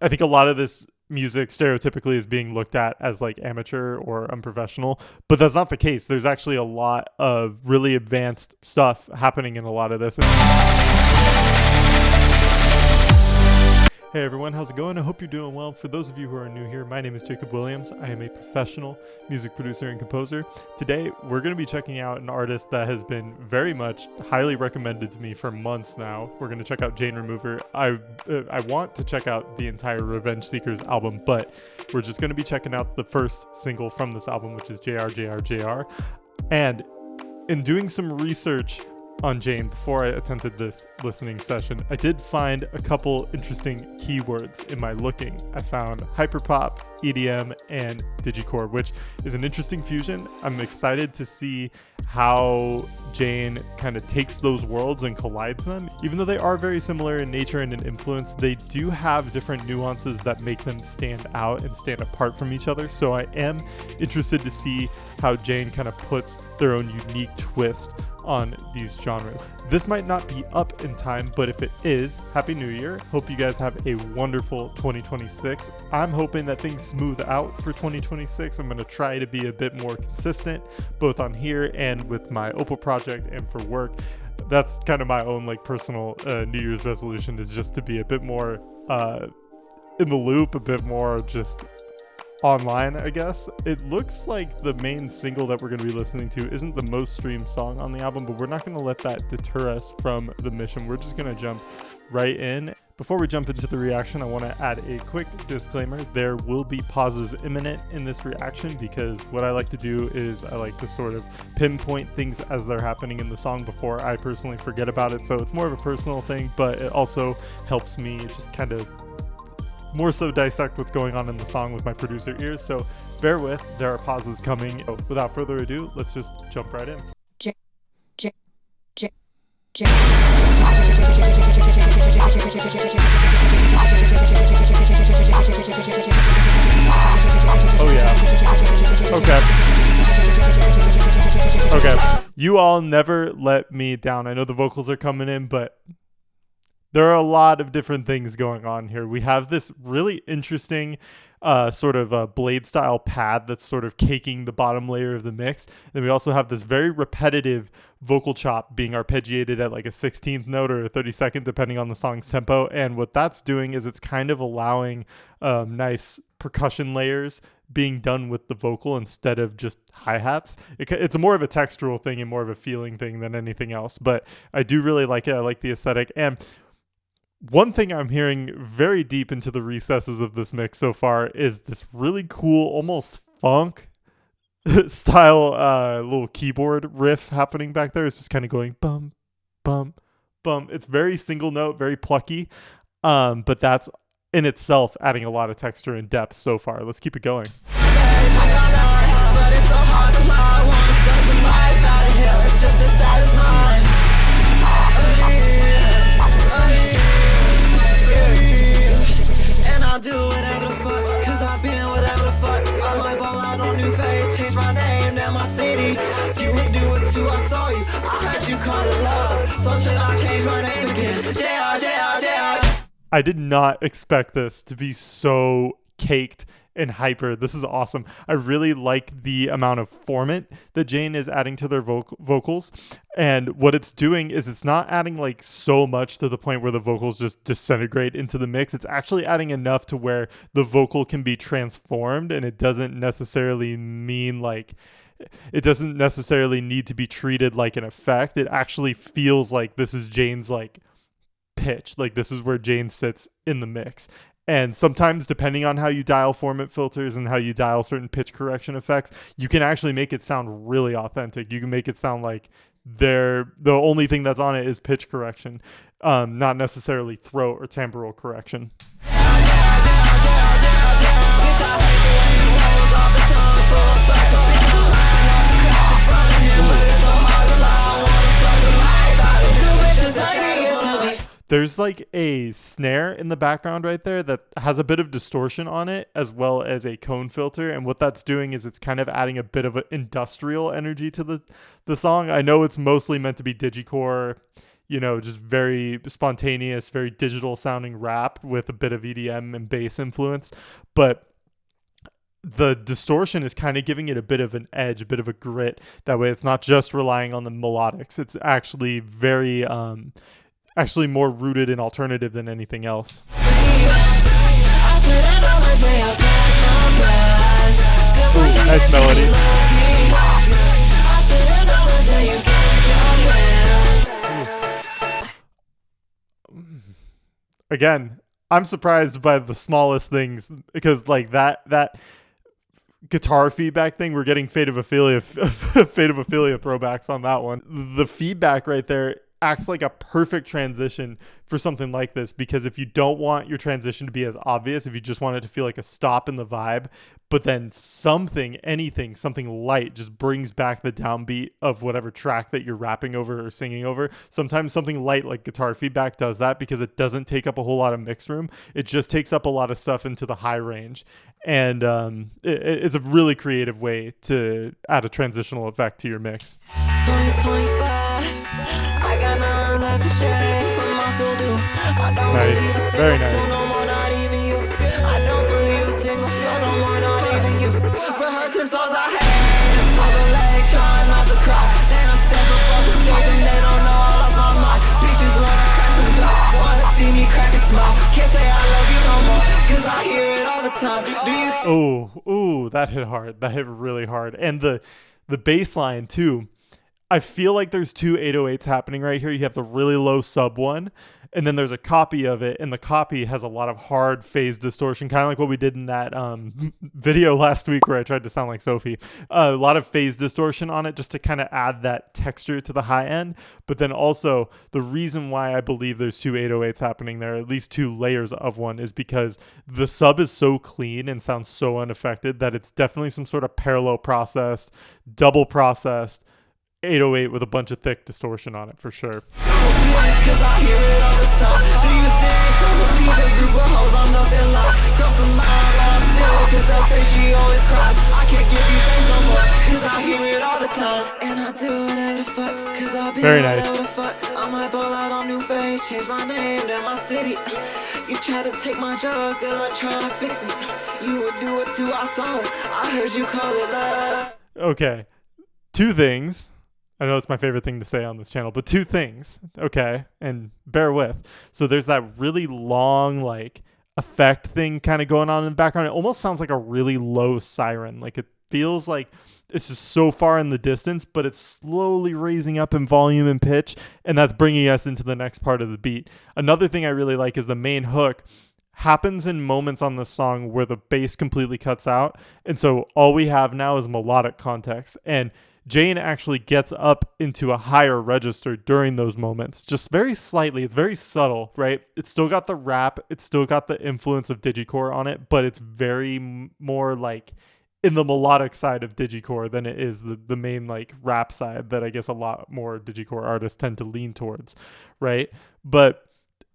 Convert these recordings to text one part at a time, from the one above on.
I think a lot of this music stereotypically is being looked at as like amateur or unprofessional, but that's not the case. There's actually a lot of really advanced stuff happening in a lot of this. Hey everyone, how's it going? I hope you're doing well. For those of you who are new here, my name is Jacob Williams. I am a professional music producer and composer. Today, we're going to be checking out an artist that has been very much highly recommended to me for months now. We're going to check out Jane Remover. I want to check out the entire Revenge Seekers album, but we're just going to be checking out the first single from this album, which is JRJRJRJR. And in doing some research on Jane before I attempted this listening session, I did find a couple interesting keywords in my looking. I found hyperpop, EDM, and digicore, which is an interesting fusion. I'm excited to see how Jane kind of takes those worlds and collides them. Even though they are very similar in nature and in influence, they do have different nuances that make them stand out and stand apart from each other. So I am interested to see how Jane kind of puts their own unique twist on these genres. This might not be up in time, but if it is, Happy New Year. Hope you guys have a wonderful 2026. I'm hoping that things smooth out for 2026. I'm going to try to be a bit more consistent, both on here and with my Opal project and for work. That's kind of my own like personal New Year's resolution, is just to be a bit more in the loop, a bit more just online, I guess. It looks like the main single that we're going to be listening to isn't the most streamed song on the album, but we're not going to let that deter us from the mission. We're just going to jump right in. Before we jump into the reaction, I want to add a quick disclaimer. There will be pauses imminent in this reaction because what I like to do is I like to sort of pinpoint things as they're happening in the song before I personally forget about it. So it's more of a personal thing, but it also helps me just kind of more so dissect what's going on in the song with my producer ears. So bear with, there are pauses coming. So without further ado, let's just jump right in. Oh yeah. Okay. You all never let me down. I know the vocals are coming in, but there are a lot of different things going on here. We have this really interesting sort of blade style pad that's sort of caking the bottom layer of the mix. Then we also have this very repetitive vocal chop being arpeggiated at like a 16th note or a 32nd, depending on the song's tempo. And what that's doing is it's kind of allowing nice percussion layers being done with the vocal instead of just hi-hats. It's more of a textural thing and more of a feeling thing than anything else. But I do really like it. I like the aesthetic. And one thing I'm hearing very deep into the recesses of this mix so far is this really cool, almost funk style little keyboard riff happening back there. It's just kind of going bum, bum, bum. It's very single note, very plucky, but that's in itself adding a lot of texture and depth so far. Let's keep it going. I'll do whatever the fuck, cause I've been whatever the fuck. I might ball out on new face, change my name, now my city. You would do it too, I saw you. I heard you call it love, so should I change my name again? JRJRJR. I did not expect this to be so caked and hyper. This is awesome. I really like the amount of formant that Jane is adding to their vocals. And what it's doing is it's not adding like so much to the point where the vocals just disintegrate into the mix. It's actually adding enough to where the vocal can be transformed, and it doesn't necessarily mean like it doesn't necessarily need to be treated like an effect. It actually feels like this is Jane's like pitch. Like this is where Jane sits in the mix. And sometimes, depending on how you dial formant filters and how you dial certain pitch correction effects, you can actually make it sound really authentic. You can make it sound like the only thing that's on it is pitch correction, not necessarily throat or timbral correction. There's like a snare in the background right there that has a bit of distortion on it, as well as a cone filter. And what that's doing is it's kind of adding a bit of an industrial energy to the song. I know it's mostly meant to be digicore, you know, just very spontaneous, very digital sounding rap with a bit of EDM and bass influence. But the distortion is kind of giving it a bit of an edge, a bit of a grit. That way it's not just relying on the melodics. It's actually very, actually more rooted in alternative than anything else. Ooh, nice melody. Again, I'm surprised by the smallest things, because like that guitar feedback thing, we're getting Fate of Ophelia throwbacks on that one. The feedback right there acts like a perfect transition for something like this, because if you don't want your transition to be as obvious, if you just want it to feel like a stop in the vibe, but then something light just brings back the downbeat of whatever track that you're rapping over or singing over. Sometimes something light like guitar feedback does that, because it doesn't take up a whole lot of mix room. It just takes up a lot of stuff into the high range. And it's a really creative way to add a transitional effect to your mix. 2025, I got nothing left to share, but my soul do. I don't believe a Very single nice. soul, no more, not even you. I don't believe a single soul, no more, not even you. Rehearsing songs I had, sober leg, trying not to cry. Then I step up off the stage and they don't know I lost my mind. Bitches wanna crack some jokes, wanna see me crack a smile. Can't say I love you no more, cause I hear it all the time. Do you Ooh, that hit hard. That hit really hard. And the bass line too. I feel like there's two 808s happening right here. You have the really low sub one, and then there's a copy of it, and the copy has a lot of hard phase distortion, kind of like what we did in that video last week where I tried to sound like Sophie. A lot of phase distortion on it just to kind of add that texture to the high end. But then also the reason why I believe there's two 808s happening there, at least two layers of one, is because the sub is so clean and sounds so unaffected that it's definitely some sort of parallel processed, double processed 808 with a bunch of thick distortion on it for sure. cause I hear it all the time. Do you think I'm a big group of hoes? I'm nothing like cross the line, I'm still, cause they'll say she always cries. I can't give you things no more, cause I hear it all the time. And I do whatever the fuck, cause I'll be Very nice. whatever the fuck. I might ball out on new face, change my name, then my city. You try to take my drugs, they're like trying to fix me. You would do it too, I saw it. I heard you call it love. Okay, two things. I know it's my favorite thing to say on this channel, but two things, okay? And bear with. So there's that really long, like, effect thing kind of going on in the background. It almost sounds like a really low siren. Like, it feels like it's just so far in the distance, but it's slowly raising up in volume and pitch, and that's bringing us into the next part of the beat. Another thing I really like is the main hook happens in moments on this song where the bass completely cuts out, and so all we have now is melodic context. And Jane actually gets up into a higher register during those moments, just very slightly. It's very subtle, right? It's still got the rap, it's still got the influence of digicore on it, but it's very more like in the melodic side of digicore than it is the main like rap side that I guess a lot more digicore artists tend to lean towards, right? But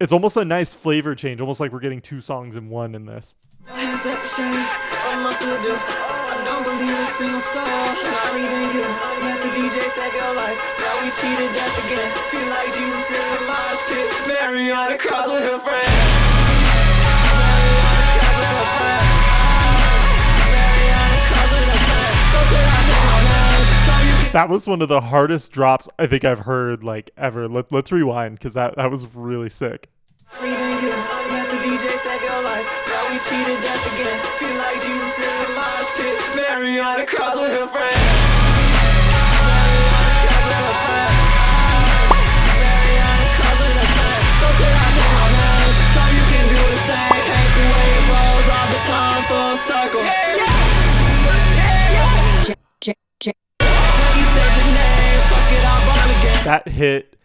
it's almost a nice flavor change, almost like we're getting two songs in one in this. Hands at the shade, what must I do? I don't believe a single soul, not even you. Let the DJ save your life, now we cheated death again. Feel like Jesus in the mosh pit, Mary on the cross with her friend. Mary on the cross with her friend. Mary on the cross with her friend. So should I change my name, so you can That was one of the hardest drops I think I've heard like ever. Let's rewind, because that was really sick. leaving you. Let the DJ save your life, now we cheated death again. Feel like Jesus in the mosh pit, Mary on the cross with her friend. Mary on the cross with her friend. Mary on the cross with her friend. So should I change my name, so you can do the same? Hate the way it rolls all the time, full circle. Now you said your name, fuck it, I'm born again. That hit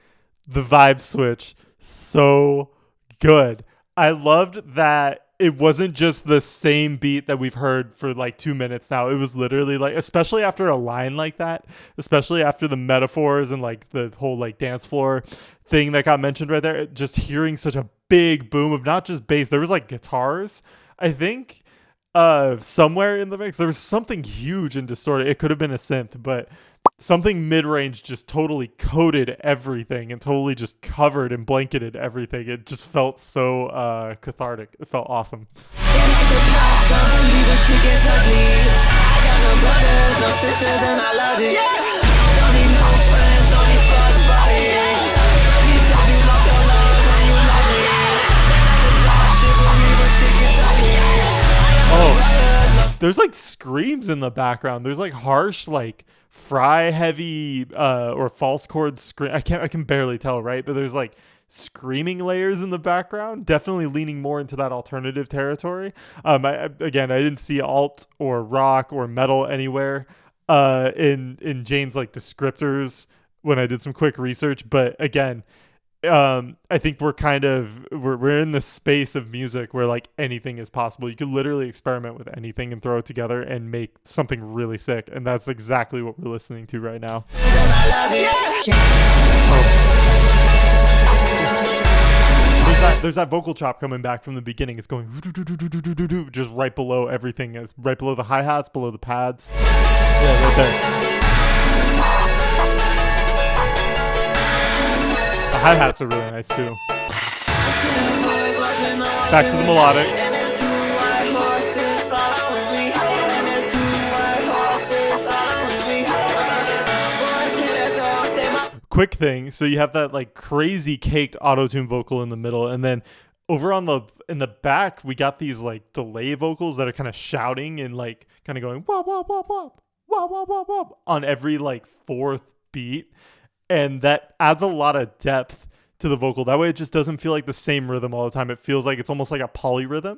the vibe switch so good. I loved that it wasn't just the same beat that we've heard for like 2 minutes now. It was literally like, especially after a line like that, especially after the metaphors and like the whole like dance floor thing that got mentioned right there, just hearing such a big boom of not just bass, there was like guitars, I think, somewhere in the mix. There was something huge and distorted. It could have been a synth, but something mid-range just totally coated everything and totally just covered and blanketed everything. It just felt so cathartic. It felt awesome. Oh, there's like screams in the background. There's like harsh, like fry heavy or false chord scream. I can barely tell, right? But there's like screaming layers in the background, definitely leaning more into that alternative territory. I didn't see alt or rock or metal anywhere in Jane's like descriptors when I did some quick research. But again, I think we're in this space of music where like anything is possible. You could literally experiment with anything and throw it together and make something really sick, and that's exactly what we're listening to right now. There's that vocal chop coming back from the beginning. It's going just right below everything. It's right below the hi-hats, below the pads. Yeah, right there. The hi-hats are really nice too. Back to the melodic. Quick thing, so you have that like crazy caked auto-tune vocal in the middle, and then over in the back we got these like delay vocals that are kind of shouting and like kind of going wop wop wop wop wop wop wop wop on every like fourth beat, and that adds a lot of depth to the vocal. That way it just doesn't feel like the same rhythm all the time. It feels like it's almost like a polyrhythm.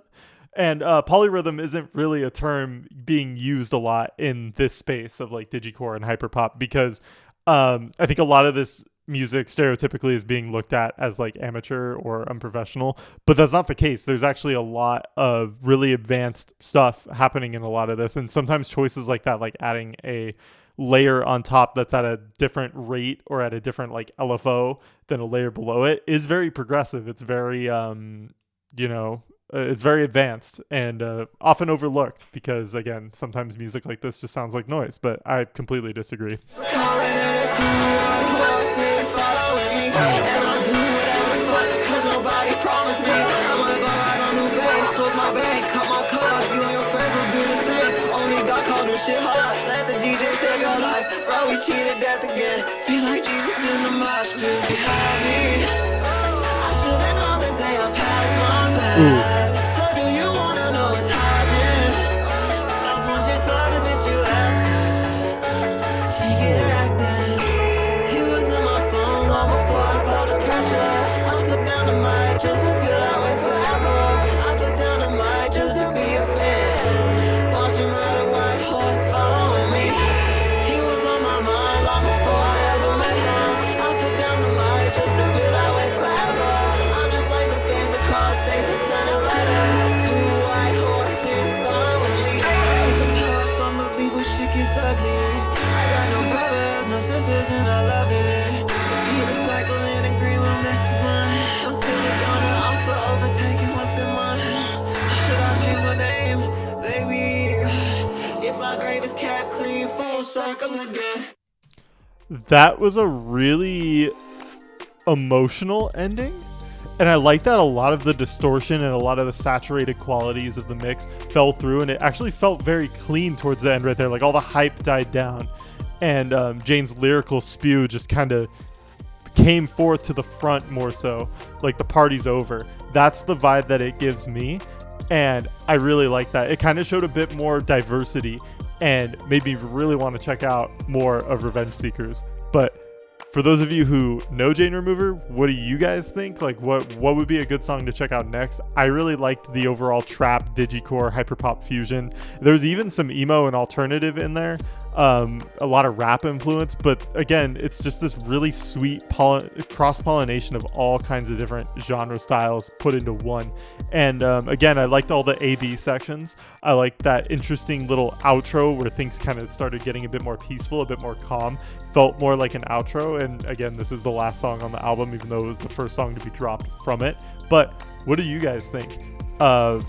And polyrhythm isn't really a term being used a lot in this space of like digicore and hyperpop, because I think a lot of this music stereotypically is being looked at as like amateur or unprofessional, but that's not the case. There's actually a lot of really advanced stuff happening in a lot of this, and sometimes choices like that, like adding a layer on top that's at a different rate or at a different like LFO than a layer below it, is very progressive. It's very it's very advanced and often overlooked, because again, sometimes music like this just sounds like noise, but I completely disagree. Shit hard, let the DJ save your life. Bro, we cheated death again. Feel like Jesus in the mosh pit behind me. I should've known the day I passed my past. So do you wanna know what's happening? I want you to the bitch you asked for. He get acting. He was in my phone long before I felt the pressure. I put down the mic just to feel that way forever. I put down the mic just to be a fan. Watch him ride a white horse following me. He was on my mind long before I ever met him. I put down the mic just to feel that way forever. I'm just like the fans across states and sending letters. Two white horses following me. Like the power, some believe when shit gets ugly. I got no brothers, no sisters, and I love it. Repeat the cycle and agree with next one. I'm still a donor, I'm so overtaken what's been mine. So should I change my name, baby? If my grave is kept clean, full circle again. That was a really emotional ending, and I like that a lot of the distortion and a lot of the saturated qualities of the mix fell through, and it actually felt very clean towards the end right there. Like all the hype died down, and Jane's lyrical spew just kind of came forth to the front more so, like the party's over. That's the vibe that it gives me, and I really like that. It kind of showed a bit more diversity and made me really want to check out more of Revenge Seekers. But for those of you who know Jane Remover, what do you guys think? Like what would be a good song to check out next? I really liked the overall trap, digicore, hyperpop fusion. There's even some emo and alternative in there. A lot of rap influence, but again, it's just this really sweet cross-pollination of all kinds of different genre styles put into one. And again, I liked all the A-B sections. I liked that interesting little outro where things kind of started getting a bit more peaceful, a bit more calm. Felt more like an outro. And again, this is the last song on the album, even though it was the first song to be dropped from it. But what do you guys think?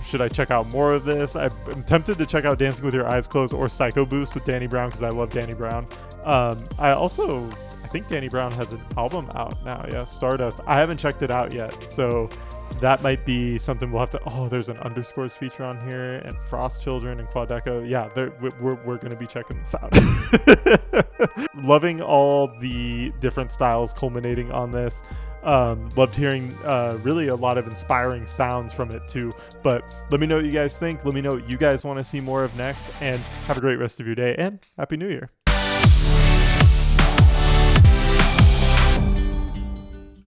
Should I check out more of this? I'm tempted to check out Dancing with Your Eyes Closed or Psycho Boost with Danny Brown because I love Danny Brown. I think Danny Brown has an album out now. Yeah, Stardust. I haven't checked it out yet, so that might be something we'll have to. Oh, there's an Underscores feature on here, and Frost Children and Quadeco. Yeah, we're going to be checking this out. Loving all the different styles culminating on this. Loved hearing really a lot of inspiring sounds from it too. But let me know what you guys think. Let me know what you guys want to see more of next, and have a great rest of your day, and Happy New Year.